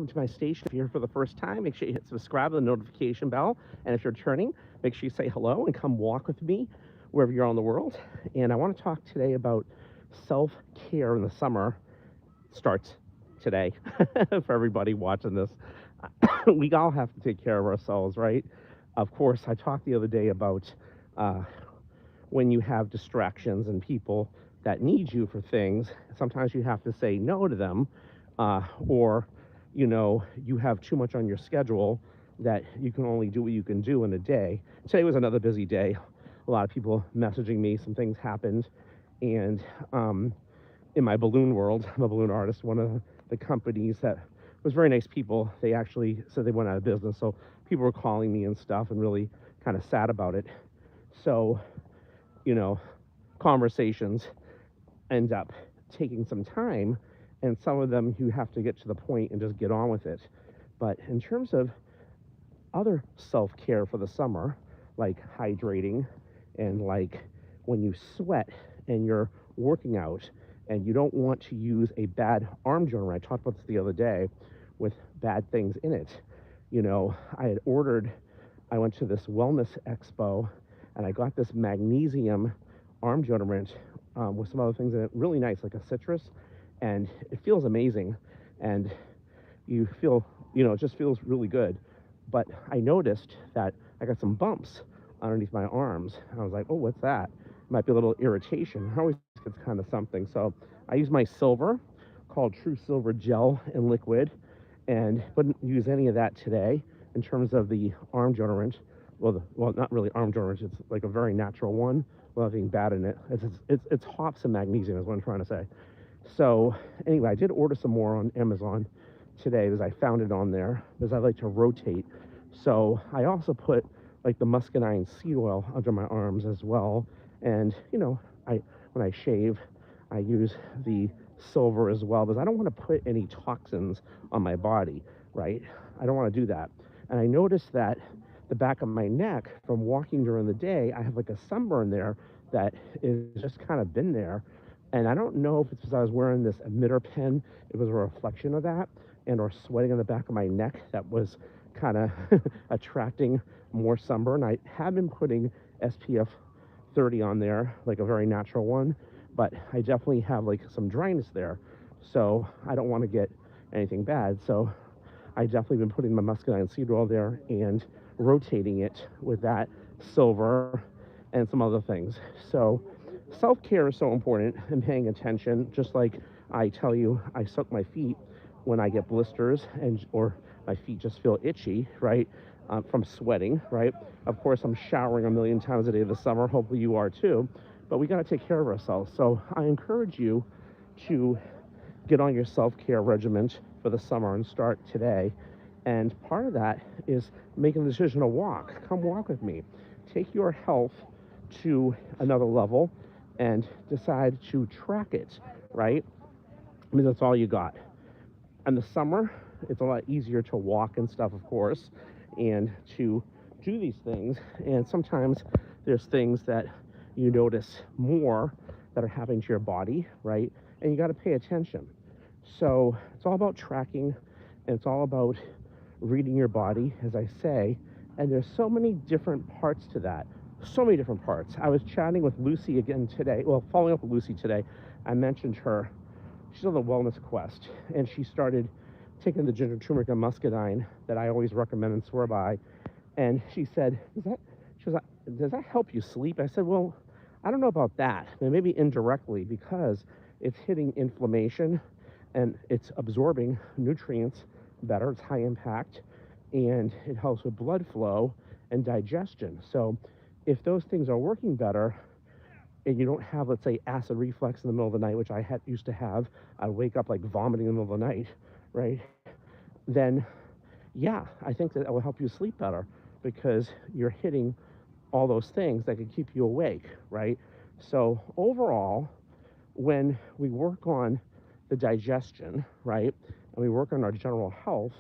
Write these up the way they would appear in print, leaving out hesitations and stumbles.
to my station. If you're here for the first time, make sure you hit subscribe and the notification bell. And if you're returning, make sure you say hello and come walk with me wherever you're on the world. And I want to talk today about self-care in the summer. Starts today for everybody watching this. We all have to take care of ourselves, right? Of course, I talked the other day about uh, when you have distractions and people that need you for things, sometimes you have to say no to them, or you have too much on your schedule that you can only do what you can do in a day. Today was another busy day. A lot of people messaging me. Some things happened, and in my balloon world, I'm a balloon artist. One of the companies that was very nice people, they actually said they went out of business. So people were calling me and stuff, and really kind of sad about it. So you know, conversations end up taking some time, and some of them you have to get to the point and just get on with it. But in terms of other self care for the summer, like hydrating, and like when you sweat and you're working out and you don't want to use a bad arm joint. I talked about this the other day with bad things in it. I had ordered, I went to this wellness expo and I got this magnesium arm deodorant with some other things in it, really nice, like a citrus, and it feels amazing. And you feel, it just feels really good. But I noticed that I got some bumps underneath my arms. And I was like, oh, what's that? Might be a little irritation. I always think it's kind of something. So I use my silver called TruSilver gel and liquid, and wouldn't use any of that today in terms of the arm deodorant. Well, not really arm deodorant. It's like a very natural one without being bad in it. It's hops and magnesium is what I'm trying to say. So anyway, I did order some more on Amazon today because I found it on there because I like to rotate. So I also put like the muscadine seed oil under my arms as well. And I when I shave, I use the silver as well because I don't want to put any toxins on my body, right? I don't want to do that. And I noticed that the back of my neck from walking during the day, I have like a sunburn there that is just kind of been there. And I don't know if it's because I was wearing this emitter pen, it was a reflection of that, and or sweating on the back of my neck that was kind of attracting more sunburn. I have been putting SPF 30 on there, like a very natural one, but I definitely have like some dryness there. So I don't want to get anything bad. So I definitely been putting my muscadine seed oil there and rotating it with that silver and some other things. So self-care is so important and paying attention, just like I tell you, I soak my feet when I get blisters and or my feet just feel itchy, right? From sweating, right? Of course, I'm showering a million times a day this summer. Hopefully you are too. But we got to take care of ourselves. So I encourage you to get on your self-care regimen for the summer and start today. And part of that is making the decision to walk. Come walk with me. Take your health to another level and decide to track it, right? I mean, that's all you got. In the summer, it's a lot easier to walk and stuff, of course, and to do these things. And sometimes there's things that you notice more that are happening to your body, right? And you got to pay attention. So it's all about tracking, and it's all about reading your body, as I say. And there's so many different parts to that. So many different parts. I was chatting with Lucy again today. Well, following up with Lucy today, I mentioned her. She's on the wellness quest, and she started taking the ginger, turmeric, and muscadine that I always recommend and swear by. And she said, she was like, does that help you sleep? I said, well, I don't know about that. Maybe indirectly, because it's hitting inflammation and it's absorbing nutrients better. It's high impact, and it helps with blood flow and digestion. So if those things are working better, and you don't have, let's say, acid reflux in the middle of the night, which I used to have, I wake up like vomiting in the middle of the night, right? Then, yeah, I think that will help you sleep better because you're hitting all those things that can keep you awake, right? So overall, when we work on the digestion, right, and we work on our general health,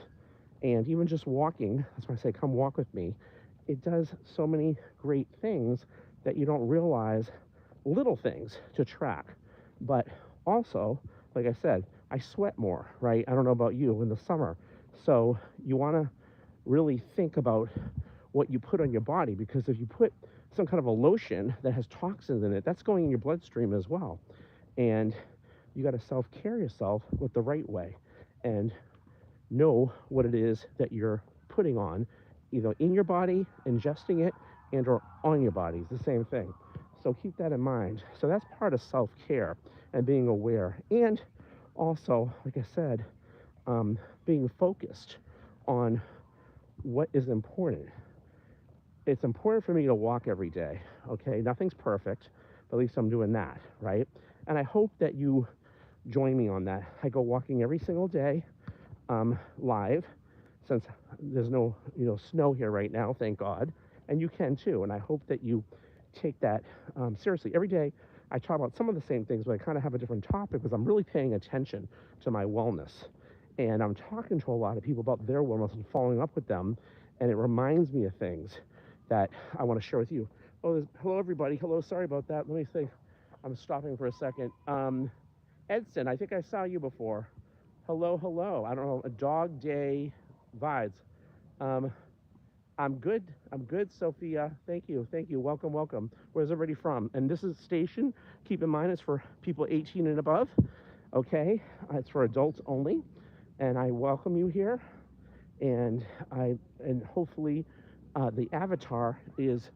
and even just walking, that's why I say, come walk with me, it does so many great things that you don't realize, little things to track. But also, like I said, I sweat more, right? I don't know about you in the summer. So you want to really think about what you put on your body, because if you put some kind of a lotion that has toxins in it, that's going in your bloodstream as well. And you got to self-care yourself with the right way and know what it is that you're putting on, either in your body, ingesting it, and or on your body. It's the same thing. So keep that in mind. So that's part of self-care and being aware. And also, like I said, being focused on what is important. It's important for me to walk every day, okay? Nothing's perfect, but at least I'm doing that, right? And I hope that you join me on that. I go walking every single day, live, since there's no, snow here right now, thank God. And you can too. And I hope that you take that seriously. Every day, I talk about some of the same things, but I kind of have a different topic because I'm really paying attention to my wellness. And I'm talking to a lot of people about their wellness and following up with them. And it reminds me of things that I want to share with you. Oh, hello, everybody. Hello, sorry about that. Let me think. I'm stopping for a second. Edson, I think I saw you before. Hello, hello. I don't know, a dog day vibes. I'm good. I'm good, Sophia. Thank you. Thank you. Welcome, welcome. Where's everybody from? And this is Station. Keep in mind, it's for people 18 and above. Okay, it's for adults only. And I welcome you here. And hopefully the avatar is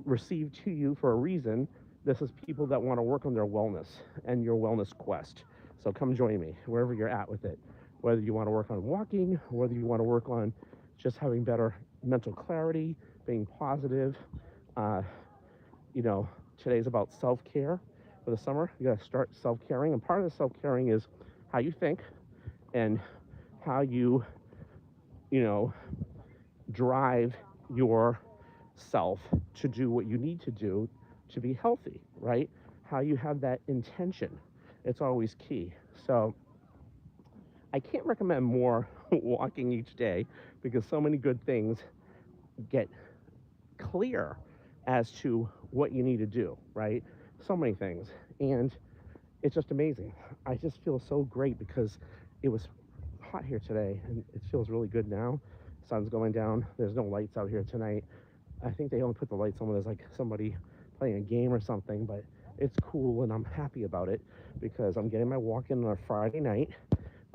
received to you for a reason. This is people that want to work on their wellness and your wellness quest. So come join me wherever you're at with it. Whether you want to work on walking, whether you want to work on just having better mental clarity, being positive. Today's about self-care for the summer. You got to start self-caring. And part of the self-caring is how you think and how you drive yourself to do what you need to do to be healthy, right? How you have that intention. It's always key. So I can't recommend more walking each day because so many good things get clear as to what you need to do, right? So many things. And it's just amazing. I just feel so great because it was hot here today and it feels really good now. Sun's going down. There's no lights out here tonight. I think they only put the lights on when there's like somebody playing a game or something, but it's cool and I'm happy about it because I'm getting my walk in on a Friday night.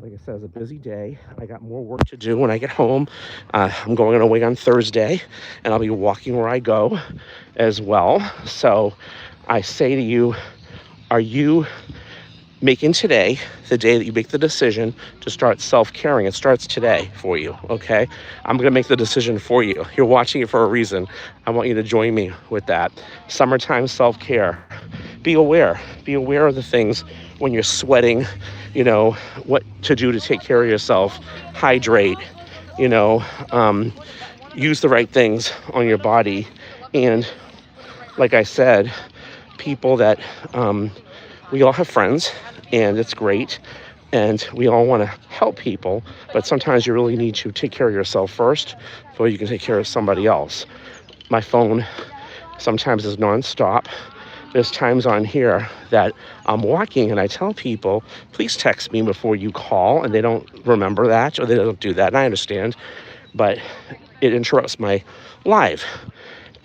Like I said, it's a busy day. I got more work to do when I get home. I'm going away on Thursday and I'll be walking where I go as well. So I say to you, are you making today the day that you make the decision to start self-caring? It starts today for you, okay? I'm going to make the decision for you. You're watching it for a reason. I want you to join me with that. Summertime self-care. Be aware. Be aware of the things when you're sweating, what to do to take care of yourself. Hydrate, use the right things on your body. And like I said, people that we all have friends and it's great and we all want to help people, but sometimes you really need to take care of yourself first before you can take care of somebody else. My phone sometimes is nonstop. There's times on here that I'm walking and I tell people, please text me before you call, and they don't remember that or they don't do that, and I understand, but it interrupts my live.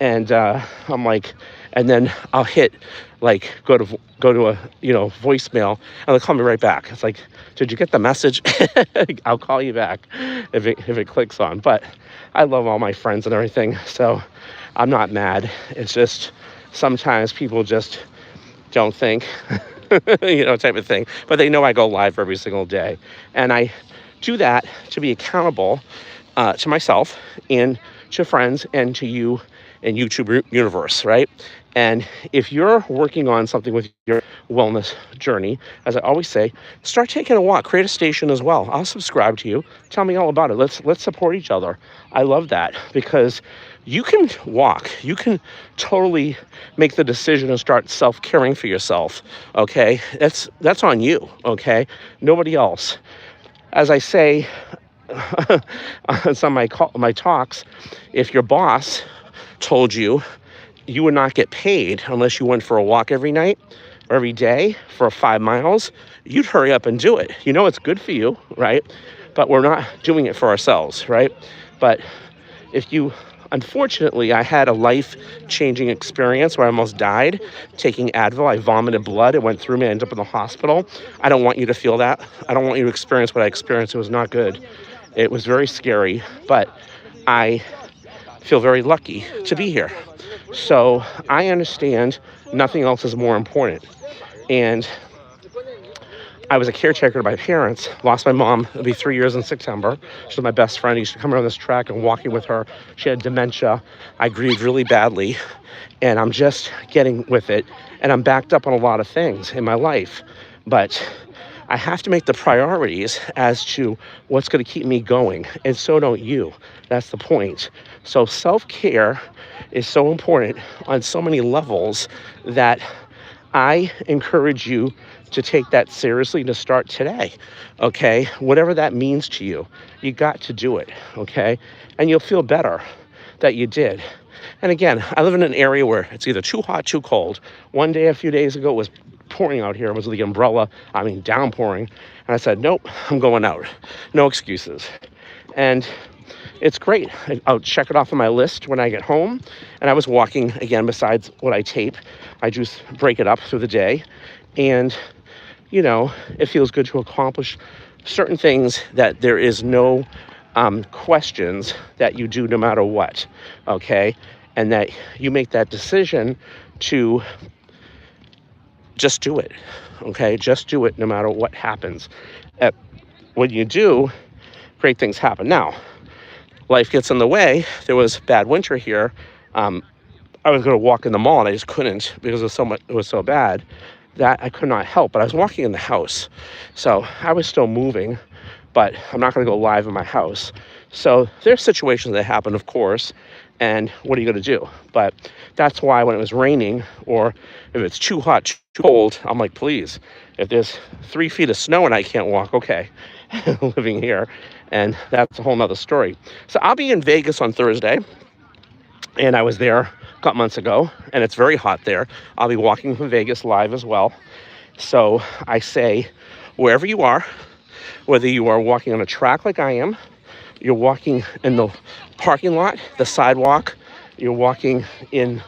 And I'm like, and then I'll hit go to a voicemail and they'll call me right back. It's like, did you get the message? I'll call you back if it clicks on. But I love all my friends and everything, so I'm not mad. It's just sometimes people just don't think, type of thing. But they know I go live every single day, and I do that to be accountable to myself and to friends and to you and YouTube universe, right? And if you're working on something with your wellness journey, as I always say, start taking a walk. Create a station as well. I'll subscribe to you. Tell me all about it. Let's support each other. I love that because you can walk. You can totally make the decision and start self-caring for yourself. Okay, that's on you. Okay, nobody else. As I say on some of my talks, if your boss told you you would not get paid unless you went for a walk every night or every day for 5 miles, you'd hurry up and do it. It's good for you, right? but we're not doing it for ourselves, right? But if you, unfortunately, I had a life-changing experience where I almost died taking Advil. I vomited blood. It went through me. I ended up in the hospital. I don't want you to feel that. I don't want you to experience what I experienced. It was not good. It was very scary, but I feel very lucky to be here. So I understand nothing else is more important. And I was a caretaker to my parents, lost my mom. It'll be 3 years in September. She was my best friend. I used to come around this track and walking with her. She had dementia. I grieved really badly, and I'm just getting with it. And I'm backed up on a lot of things in my life. But I have to make the priorities as to what's going to keep me going. And so don't you. That's the point. So self-care is so important on so many levels that I encourage you to take that seriously, to start today, okay? Whatever that means to you, you got to do it, okay? And you'll feel better that you did. And again, I live in an area where it's either too hot, too cold. One day, a few days ago, it was pouring out here. It was the umbrella, downpouring. And I said, nope, I'm going out. No excuses. And it's great. I'll check it off on my list when I get home. And I was walking, again, besides what I tape, I just break it up through the day. And, it feels good to accomplish certain things that there is no questions that you do no matter what, okay? And that you make that decision to just do it, okay? Just do it no matter what happens. When you do, great things happen. Now, life gets in the way. There was bad winter here. I was going to walk in the mall and I just couldn't because it was so bad that I could not help. But I was walking in the house, so I was still moving, but I'm not going to go live in my house. So there's situations that happen, of course, and what are you going to do? But that's why when it was raining or if it's too hot, too cold, I'm like, please, if there's 3 feet of snow and I can't walk, okay, living here. And that's a whole nother story. So I'll be in Vegas on Thursday, and I was there a couple months ago, and it's very hot there. I'll be walking from Vegas live as well. So I say, wherever you are, whether you are walking on a track like I am, you're walking in the parking lot, the sidewalk, you're walking in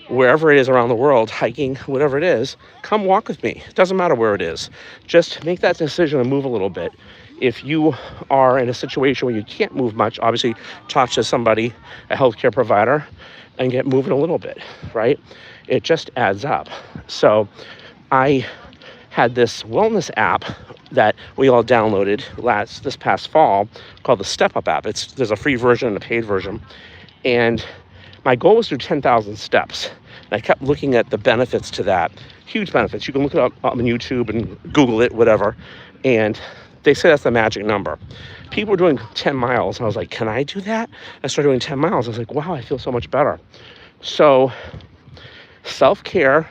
wherever it is around the world, hiking, whatever it is, come walk with me. It doesn't matter where it is. Just make that decision and move a little bit. If you are in a situation where you can't move much, obviously talk to somebody, a healthcare provider, and get moving a little bit, right? It just adds up. So I had this wellness app that we all downloaded this past fall called the Step Up app. There's a free version and a paid version. And my goal was to do 10,000 steps. And I kept looking at the benefits to that. Huge benefits. You can look it up on YouTube and Google it, whatever. And they say that's the magic number. People were doing 10 miles. And I was like, can I do that? I started doing 10 miles. I was like, wow, I feel so much better. So self-care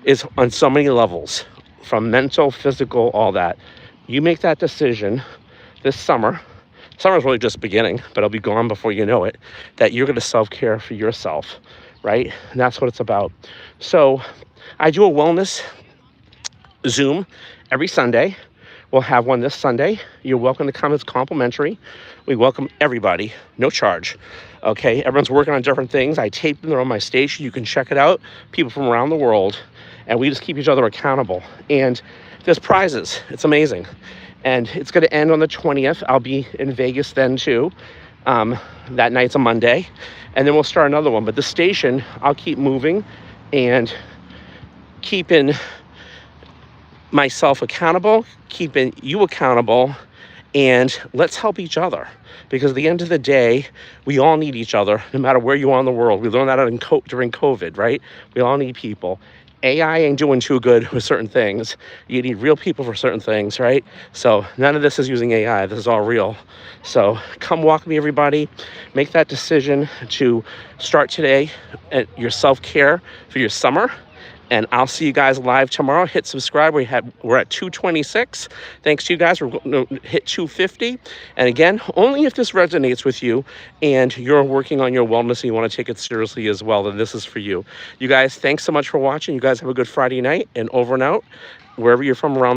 is on so many levels, from mental, physical, all that. You make that decision this summer. Summer's really just beginning, but it'll be gone before you know it, that you're going to self-care for yourself, right? And that's what it's about. So I do a wellness Zoom every Sunday. We'll have one this Sunday. You're welcome to come. It's complimentary. We welcome everybody, no charge. Okay, everyone's working on different things. I tape them. They're on my station. You can check it out. People from around the world. And we just keep each other accountable. And there's prizes. It's amazing. And it's going to end on the 20th. I'll be in Vegas then too. That night's a Monday. And then we'll start another one. But the station, I'll keep moving and keeping myself accountable, keeping you accountable, and let's help each other. Because at the end of the day, we all need each other, no matter where you are in the world. We learned that during COVID, right? We all need people. AI ain't doing too good with certain things. You need real people for certain things, right? So none of this is using AI. This is all real. So come walk with me, everybody. Make that decision to start today at your self-care for your summer. And I'll see you guys live tomorrow. Hit subscribe. We're at 226. Thanks to you guys. We're going to hit 250. And again, only if this resonates with you and you're working on your wellness and you want to take it seriously as well, then this is for you. You guys, thanks so much for watching. You guys have a good Friday night, and over and out, wherever you're from around